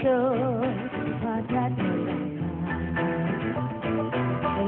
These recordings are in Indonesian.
pada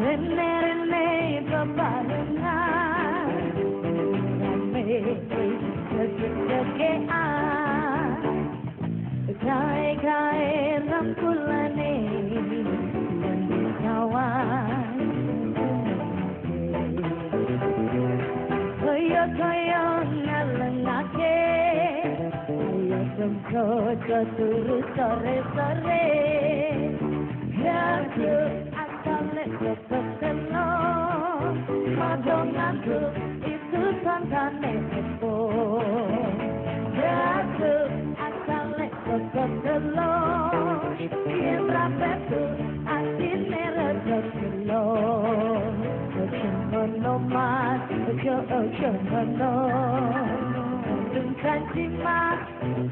rene bebarengan rame kegean kai rangkulane dan kawan kaya nalangake ayo semko turu sore aku asale ketelo madonganku itu santane epo aku asale ketelo yen rapetu asine retelo no mas ocho no tungkan jimat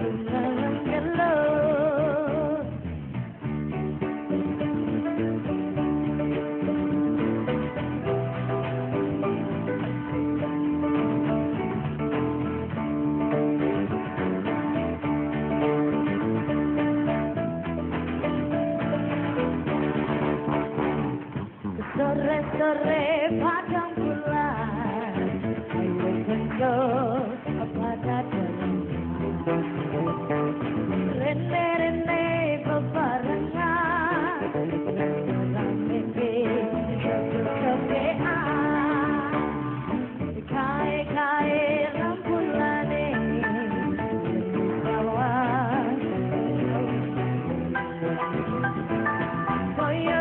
tungkan gelo sore padang bulan ayo kenco pada dalam rene bebarengan dalam mimpi kegean kai rambulane kawan koyo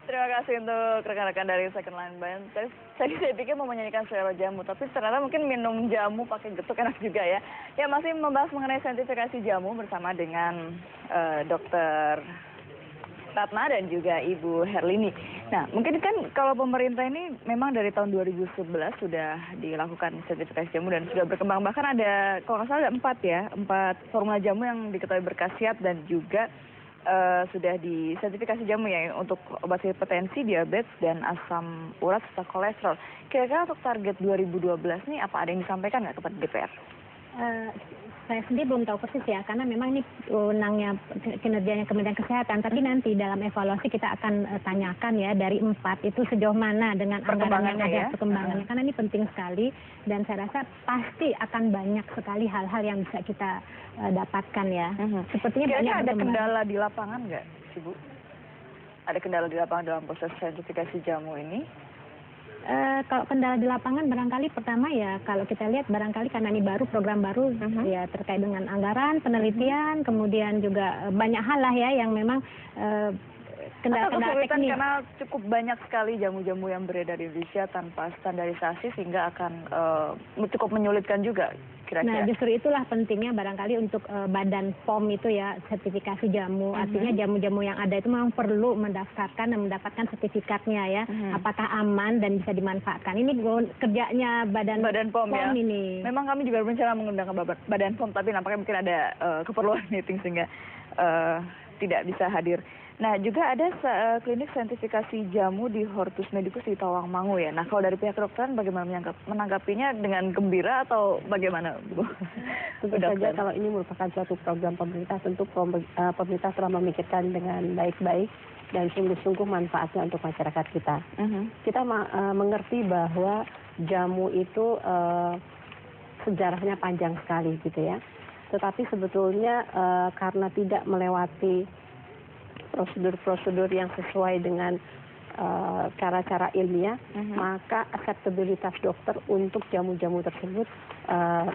Terima kasih untuk rekan-rekan dari Second Line Band. Tadi saya pikir mau menyanyikan Selera Jamu, tapi ternyata mungkin minum jamu pakai getuk enak juga ya. Ya, masih membahas mengenai sertifikasi jamu bersama dengan Dr. Ratna dan juga Ibu Herlini. Nah, mungkin kan kalau pemerintah ini memang dari tahun 2011 sudah dilakukan sertifikasi jamu dan sudah berkembang. Bahkan ada, kalau nggak salah ada 4 formula jamu yang diketahui berkhasiat dan juga sudah disertifikasi jamu ya untuk obat hipertensi, diabetes, dan asam urat serta kolesterol. Kira-kira untuk target 2012 nih apa ada yang disampaikan nggak kepada DPR? Saya sendiri belum tahu persis ya, karena memang ini wewenangnya kinerjanya Kementerian Kesehatan. Tapi nanti dalam evaluasi kita akan tanyakan ya dari 4 itu sejauh mana dengan anggaran yang ada perkembangannya. Karena ini penting sekali dan saya rasa pasti akan banyak sekali hal-hal yang bisa kita dapatkan ya. Sepertinya banyak ada kendala di lapangan nggak, Ibu? Ada kendala di lapangan dalam proses sertifikasi jamu ini? Kalau kendala di lapangan barangkali pertama ya kalau kita lihat barangkali karena ini baru program baru ya terkait dengan anggaran, penelitian, kemudian juga banyak hal lah ya yang memang kendala-kendala teknis. Karena cukup banyak sekali jamu-jamu yang beredar di Indonesia tanpa standarisasi sehingga akan cukup menyulitkan juga kira-kira. Nah justru itulah pentingnya barangkali untuk Badan POM itu ya sertifikasi jamu. Artinya jamu-jamu yang ada itu memang perlu mendaftarkan dan mendapatkan sertifikatnya ya. Apakah aman dan bisa dimanfaatkan. Ini kerjanya Badan POM ya. Ini. Memang kami juga berencana mengundang Badan POM tapi nampaknya mungkin ada keperluan meeting sehingga tidak bisa hadir. Nah, juga ada klinik saintifikasi jamu di Hortus Medicus di Tawangmangu ya. Nah, kalau dari pihak kedokteran bagaimana menanggapinya, dengan gembira atau bagaimana, Bu? Tentu saja kalau ini merupakan suatu program pemerintah, tentu pemerintah telah memikirkan dengan baik-baik dan sungguh-sungguh manfaatnya untuk masyarakat kita. Kita mengerti bahwa jamu itu sejarahnya panjang sekali gitu ya. Tetapi sebetulnya karena tidak melewati prosedur-prosedur yang sesuai dengan cara-cara ilmiah, maka akseptabilitas dokter untuk jamu-jamu tersebut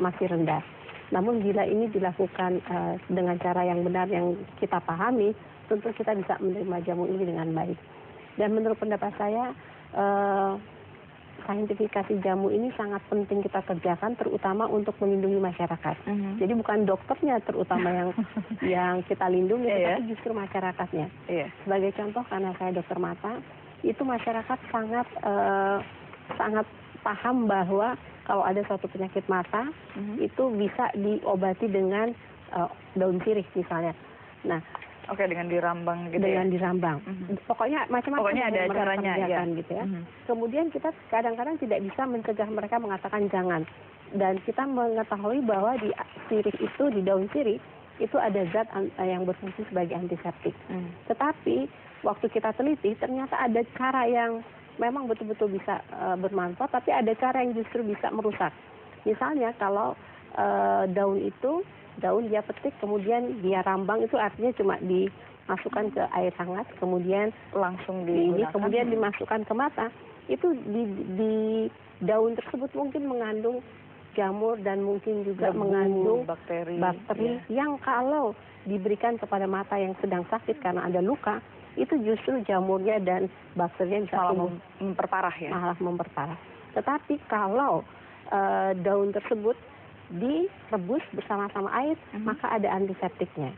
masih rendah. Namun bila ini dilakukan dengan cara yang benar yang kita pahami, tentu kita bisa menerima jamu ini dengan baik. Dan menurut pendapat saya, saintifikasi jamu ini sangat penting kita kerjakan, terutama untuk melindungi masyarakat. Jadi bukan dokternya terutama yang kita lindungi, tapi justru masyarakatnya. Sebagai contoh, karena saya dokter mata, itu masyarakat sangat paham bahwa kalau ada suatu penyakit mata, itu bisa diobati dengan daun sirih misalnya. Nah, Oke, dengan dirambang gitu dengan dirambang. Pokoknya macam-macam. Pokoknya ada caranya ya. Gitu ya. Kemudian kita kadang-kadang tidak bisa mencegah mereka mengatakan jangan. Dan kita mengetahui bahwa di sirih itu, di daun sirih, itu ada zat yang berfungsi sebagai antiseptik. Tetapi waktu kita teliti, ternyata ada cara yang memang betul-betul bisa bermanfaat, tapi ada cara yang justru bisa merusak. Misalnya kalau daun dia petik, kemudian dia rambang, itu artinya cuma dimasukkan ke air hangat, kemudian langsung digunakan, kemudian dimasukkan ke mata. Itu di daun tersebut mungkin mengandung jamur dan mungkin juga mengandung bakteri yang kalau diberikan kepada mata yang sedang sakit karena ada luka, itu justru jamurnya dan bakterinya bisa malah memperparah ya. Malah memperparah. Tetapi kalau daun tersebut direbus bersama-sama air, maka ada antiseptiknya.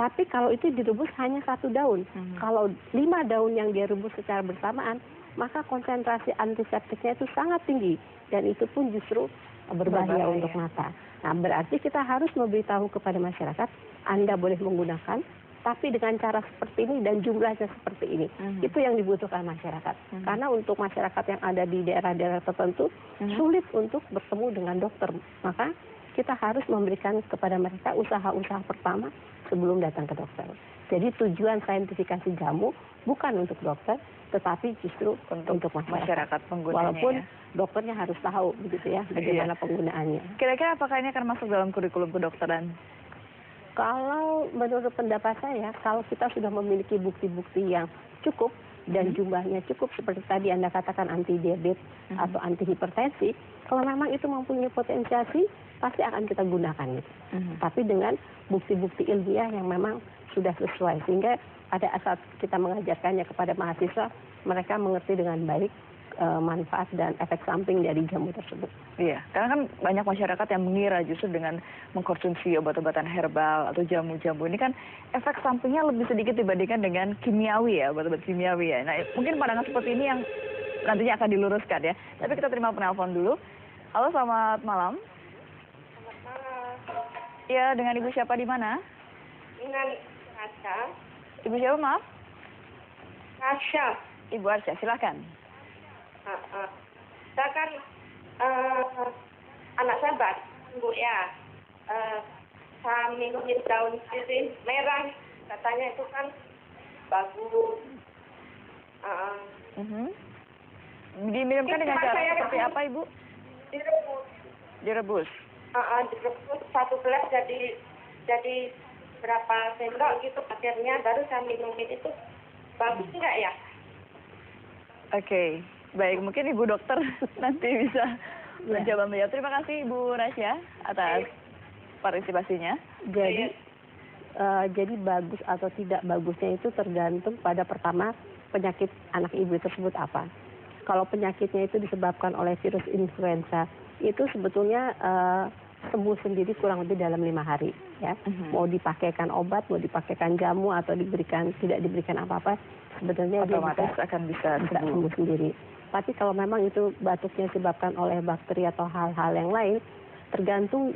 Tapi kalau itu direbus hanya 1 daun, kalau 5 daun yang dia rebus secara bersamaan, maka konsentrasi antiseptiknya itu sangat tinggi, dan itu pun justru berbahaya untuk mata. Nah, berarti kita harus memberitahu kepada masyarakat, Anda boleh menggunakan, tapi dengan cara seperti ini dan jumlahnya seperti ini. Itu yang dibutuhkan masyarakat. Karena untuk masyarakat yang ada di daerah-daerah tertentu, sulit untuk bertemu dengan dokter. Maka kita harus memberikan kepada mereka usaha-usaha pertama sebelum datang ke dokter. Jadi tujuan saintifikasi jamu bukan untuk dokter, tetapi justru untuk masyarakat penggunanya. Walaupun dokternya harus tahu begitu ya bagaimana penggunaannya. Kira-kira apakah ini akan masuk dalam kurikulum kedokteran? Kalau menurut pendapat saya, kalau kita sudah memiliki bukti-bukti yang cukup dan jumlahnya cukup, seperti tadi Anda katakan anti diabetes atau anti hipertensi, kalau memang itu mempunyai potensi, pasti akan kita gunakan itu. Tapi dengan bukti-bukti ilmiah yang memang sudah sesuai, sehingga pada saat kita mengajarkannya kepada mahasiswa, mereka mengerti dengan baik manfaat dan efek samping dari jamu tersebut. Iya, karena kan banyak masyarakat yang mengira justru dengan mengkonsumsi obat-obatan herbal atau jamu-jamu ini kan efek sampingnya lebih sedikit dibandingkan dengan kimiawi ya, obat-obat kimiawi ya. Nah, mungkin pandangan seperti ini yang nantinya akan diluruskan ya. Tapi kita terima penelpon dulu. Halo, selamat malam. Selamat malam. Iya, dengan Ibu siapa di mana? Dengan Arsha. Ibu siapa, maaf? Arsha. Ibu Arsha, silakan. Saya kan anak saya Bu ya. Saya minumin daun sirih merah, katanya itu kan bagus. Diminumkan dengan cara seperti apa, Ibu? Direbus. Direbus. Direbus 1 gelas jadi berapa sendok gitu akhirnya, baru saya minumin itu. Bagus enggak ya? Oke. Baik, mungkin Ibu dokter nanti bisa mencoba menjawab. Terima kasih Ibu Rasya atas partisipasinya. Jadi bagus atau tidak bagusnya itu tergantung pada pertama penyakit anak ibu tersebut apa. Kalau penyakitnya itu disebabkan oleh virus influenza, itu sebetulnya sembuh sendiri kurang lebih dalam 5 hari. Ya, mau dipakaikan obat, mau dipakaikan jamu atau tidak diberikan apa-apa, sebenarnya otomatis akan bisa sembuh sendiri. Tapi kalau memang itu batuknya disebabkan oleh bakteri atau hal-hal yang lain, tergantung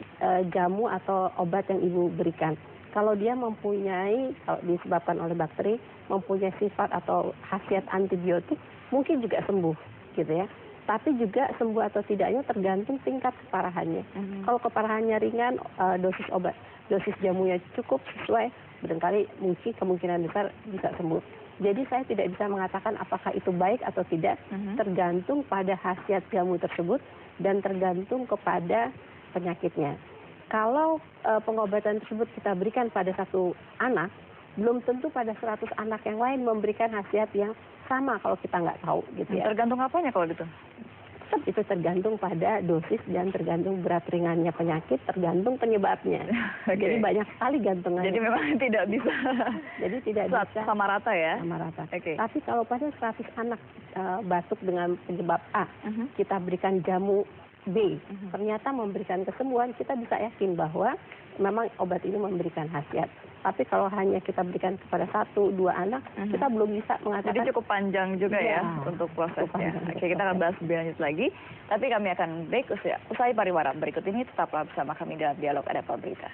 jamu atau obat yang ibu berikan. Kalau dia mempunyai, kalau disebabkan oleh bakteri, mempunyai sifat atau khasiat antibiotik, mungkin juga sembuh, gitu ya. Tapi juga sembuh atau tidaknya tergantung tingkat keparahannya. Kalau keparahannya ringan, dosis jamunya cukup sesuai, barangkali mungkin kemungkinan besar bisa sembuh. Jadi saya tidak bisa mengatakan apakah itu baik atau tidak, tergantung pada khasiat jamu tersebut dan tergantung kepada penyakitnya. Kalau pengobatan tersebut kita berikan pada satu anak, belum tentu pada 100 anak yang lain memberikan khasiat yang sama kalau kita nggak tahu, gitu ya. Tergantung apanya kalau gitu? Itu tergantung pada dosis dan tergantung berat ringannya penyakit, tergantung penyebabnya. Jadi banyak sekali gantungannya. Jadi memang tidak bisa. Jadi tidak bisa sama rata ya. sama rata. Oke. Tapi kalau pada 100 anak batuk dengan penyebab A, kita berikan jamu B, ternyata memberikan kesembuhan, kita bisa yakin bahwa memang obat ini memberikan khasiat. Tapi kalau hanya kita berikan kepada 1-2 anak, kita belum bisa mengatakan. Jadi cukup panjang juga ya untuk prosesnya. Oke, kita akan bahas lebih lanjut lagi. Tapi kami akan break usai pariwara berikut ini. Tetaplah bersama kami dalam Dialog Ada Apa Berita.